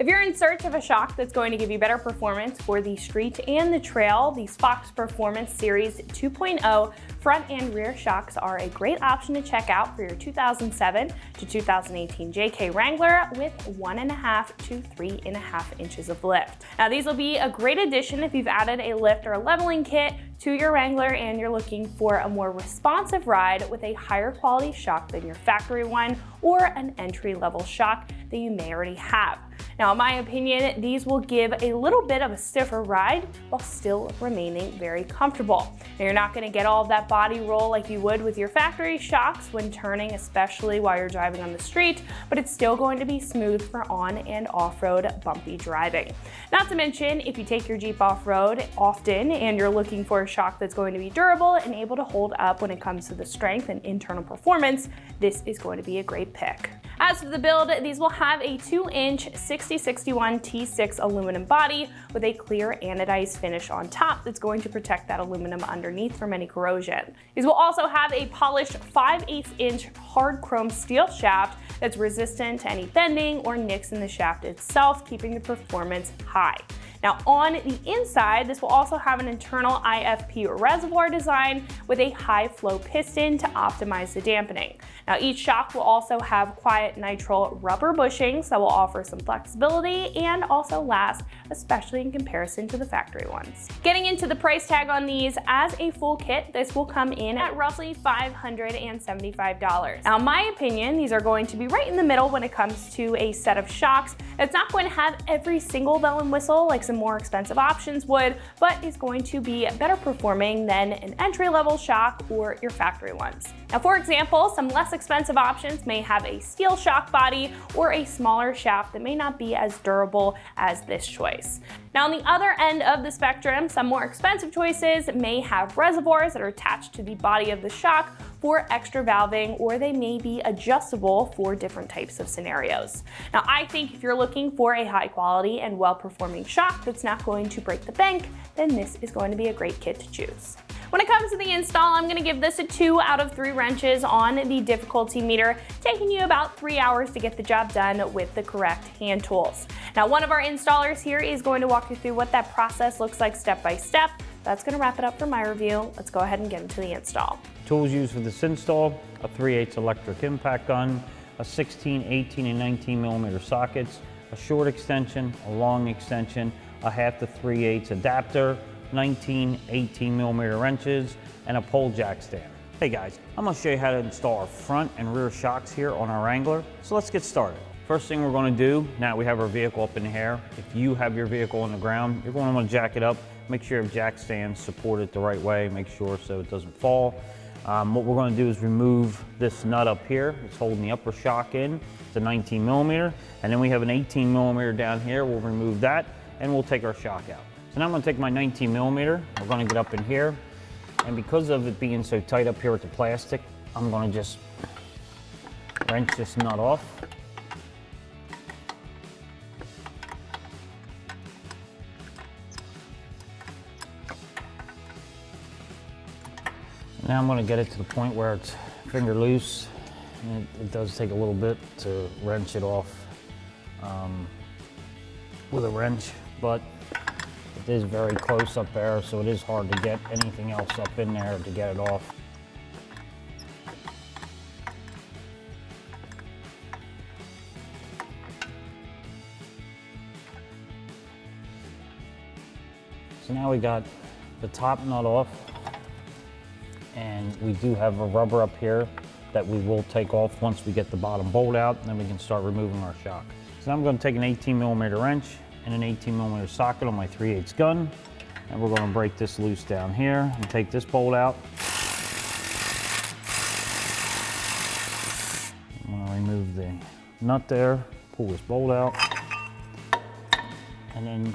If you're in search of a shock that's going to give you better performance for the street and the trail, these Fox Performance Series 2.0 front and rear shocks are a great option to check out for your 2007 to 2018 JK Wrangler with 1.5 to 3.5 inches of lift. Now these will be a great addition if you've added a lift or a leveling kit to your Wrangler and you're looking for a more responsive ride with a higher quality shock than your factory one or an entry-level shock that you may already have. Now, in my opinion, these will give a little bit of a stiffer ride while still remaining very comfortable. Now, you're not going to get all of that body roll like you would with your factory shocks when turning, especially while you're driving on the street, but it's still going to be smooth for on and off-road bumpy driving. Not to mention, if you take your Jeep off-road often and you're looking for a shock that's going to be durable and able to hold up when it comes to the strength and internal performance, this is going to be a great pick. As for the build, these will have a 2-inch 6061 T6 aluminum body with a clear anodized finish on top that's going to protect that aluminum underneath from any corrosion. These will also have a polished 5/8-inch hard chrome steel shaft that's resistant to any bending or nicks in the shaft itself, keeping the performance high. Now on the inside, this will also have an internal IFP reservoir design with a high flow piston to optimize the dampening. Now each shock will also have quiet nitrile rubber bushings that will offer some flexibility and also last, especially in comparison to the factory ones. Getting into the price tag on these, as a full kit, this will come in at roughly $575. Now in my opinion, these are going to be right in the middle when it comes to a set of shocks. It's not going to have every single bell and whistle like some more expensive options would, but is going to be better performing than an entry-level shock or your factory ones. Now, for example, some less expensive options may have a steel shock body or a smaller shaft that may not be as durable as this choice. Now, on the other end of the spectrum, some more expensive choices may have reservoirs that are attached to the body of the shock for extra valving, or they may be adjustable for different types of scenarios. Now, I think if you're looking for a high quality and well-performing shock that's not going to break the bank, then this is going to be a great kit to choose. When it comes to the install, I'm going to give this a 2 out of 3 wrenches on the difficulty meter, taking you about 3 hours to get the job done with the correct hand tools. Now, one of our installers here is going to walk you through what that process looks like step by step. That's going to wrap it up for my review. Let's go ahead and get into the install. Tools used for this install: a 3/8 electric impact gun, a 16, 18, and 19 millimeter sockets, a short extension, a long extension, a 1/2 to 3/8 adapter, 19, 18 millimeter wrenches, and a pole jack stand. Hey guys, I'm going to show you how to install our front and rear shocks here on our Wrangler. So let's get started. First thing we're going to do, now we have our vehicle up in the air. If you have your vehicle on the ground, you're going to want to jack it up. Make sure your jack stands support it the right way. Make sure so it doesn't fall. What we're going to do is remove this nut up here. It's holding the upper shock in. It's a 19 millimeter. And then we have an 18 millimeter down here. We'll remove that and we'll take our shock out. So now I'm going to take my 19 millimeter. We're going to get up in here. And because of it being so tight up here with the plastic, I'm going to just wrench this nut off. Now I'm going to get it to the point where it's finger loose. And it does take a little bit to wrench it off with a wrench, but it is very close up there, so it is hard to get anything else up in there to get it off. So now we got the top nut off, and we do have a rubber up here that we will take off once we get the bottom bolt out, and then we can start removing our shock. So now I'm going to take an 18 millimeter wrench and an 18 millimeter socket on my 3/8 gun, and we're going to break this loose down here and take this bolt out. I'm going to remove the nut there, pull this bolt out, and then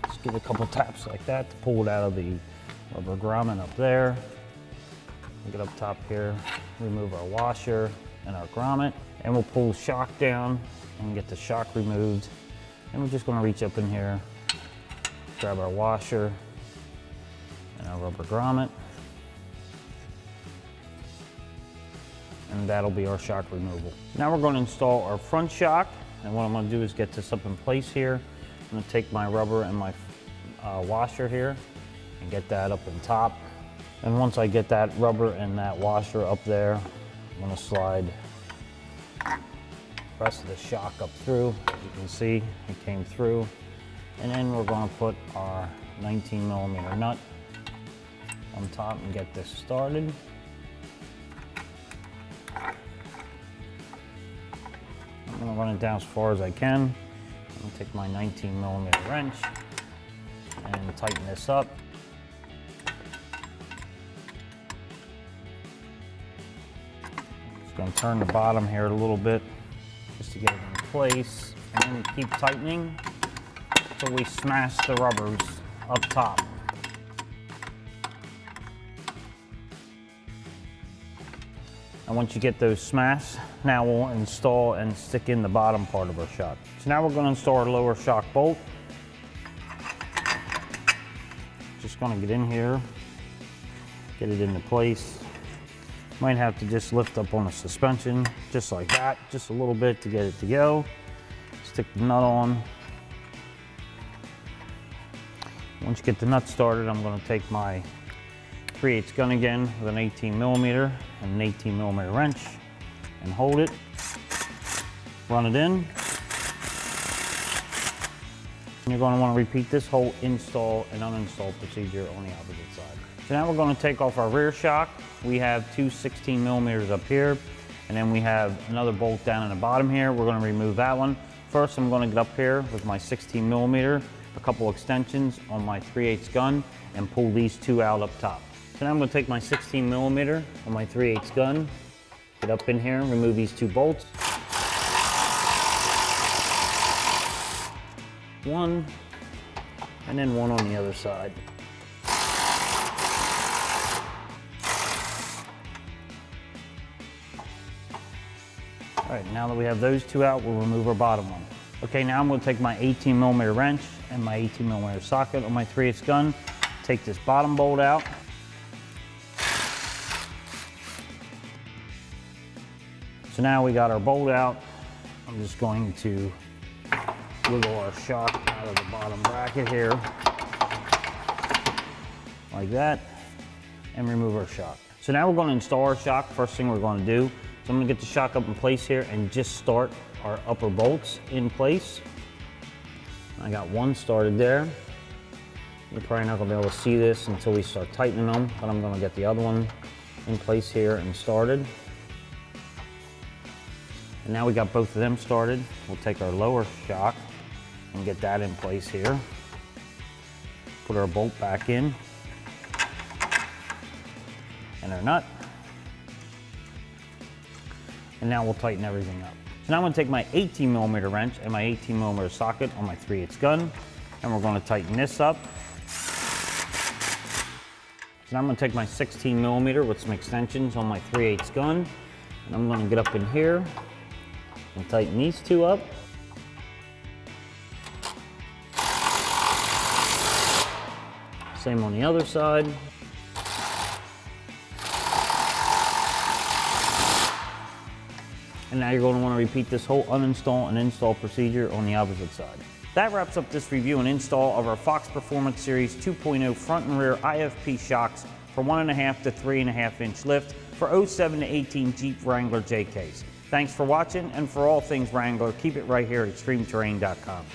just give it a couple taps like that to pull it out of the rubber grommet up there. We get up top here, remove our washer and our grommet, and we'll pull the shock down and get the shock removed. And we're just going to reach up in here, grab our washer and our rubber grommet, and that'll be our shock removal. Now we're going to install our front shock, and what I'm going to do is get this up in place here. I'm going to take my rubber and my washer here and get that up in top. And once I get that rubber and that washer up there, I'm going to slide the rest of the shock up through. As you can see, it came through. And then we're going to put our 19mm nut on top and get this started. I'm going to run it down as far as I can. I'm going to take my 19mm wrench and tighten this up. Just going to turn the bottom here a little bit just to get it in place, and then keep tightening until we smash the rubbers up top. And once you get those smashed, now we'll install and stick in the bottom part of our shock. So now we're going to install our lower shock bolt. Just going to get in here, get it into place. Might have to just lift up on the suspension, just like that, just a little bit to get it to go. Stick the nut on. Once you get the nut started, I'm going to take my 3/8 gun again with an 18mm and an 18mm wrench and hold it, run it in. And you're going to want to repeat this whole install and uninstall procedure on the opposite side. So now we're going to take off our rear shock. We have two 16mm up here, and then we have another bolt down in the bottom here. We're going to remove that one. First, I'm going to get up here with my 16mm, a couple extensions on my 3/8 gun, and pull these two out up top. So now I'm going to take my 16mm on my 3/8 gun, get up in here, remove these two bolts. One, and then one on the other side. All right, now that we have those two out, we'll remove our bottom one. Okay, now I'm going to take my 18mm wrench and my 18mm socket on my 3/8 gun, take this bottom bolt out. So now we got our bolt out. I'm just going to wiggle our shock out of the bottom bracket here, like that, and remove our shock. So now we're going to install our shock. First thing we're going to do, so I'm going to get the shock up in place here and just start our upper bolts in place. I got one started there. You're probably not going to be able to see this until we start tightening them, but I'm going to get the other one in place here and started. And now we got both of them started. We'll take our lower shock and get that in place here. Put our bolt back in and our nut. And now we'll tighten everything up. So now I'm going to take my 18mm wrench and my 18mm socket on my 3/8 gun, and we're going to tighten this up. So now I'm going to take my 16mm with some extensions on my 3/8 gun, and I'm going to get up in here and tighten these two up. Same on the other side. And now you're going to want to repeat this whole uninstall and install procedure on the opposite side. That wraps up this review and install of our Fox Performance Series 2.0 front and rear IFP shocks for 1.5 to 3.5 inch lift for 07 to 18 Jeep Wrangler JKs. Thanks for watching, and for all things Wrangler, keep it right here at ExtremeTerrain.com.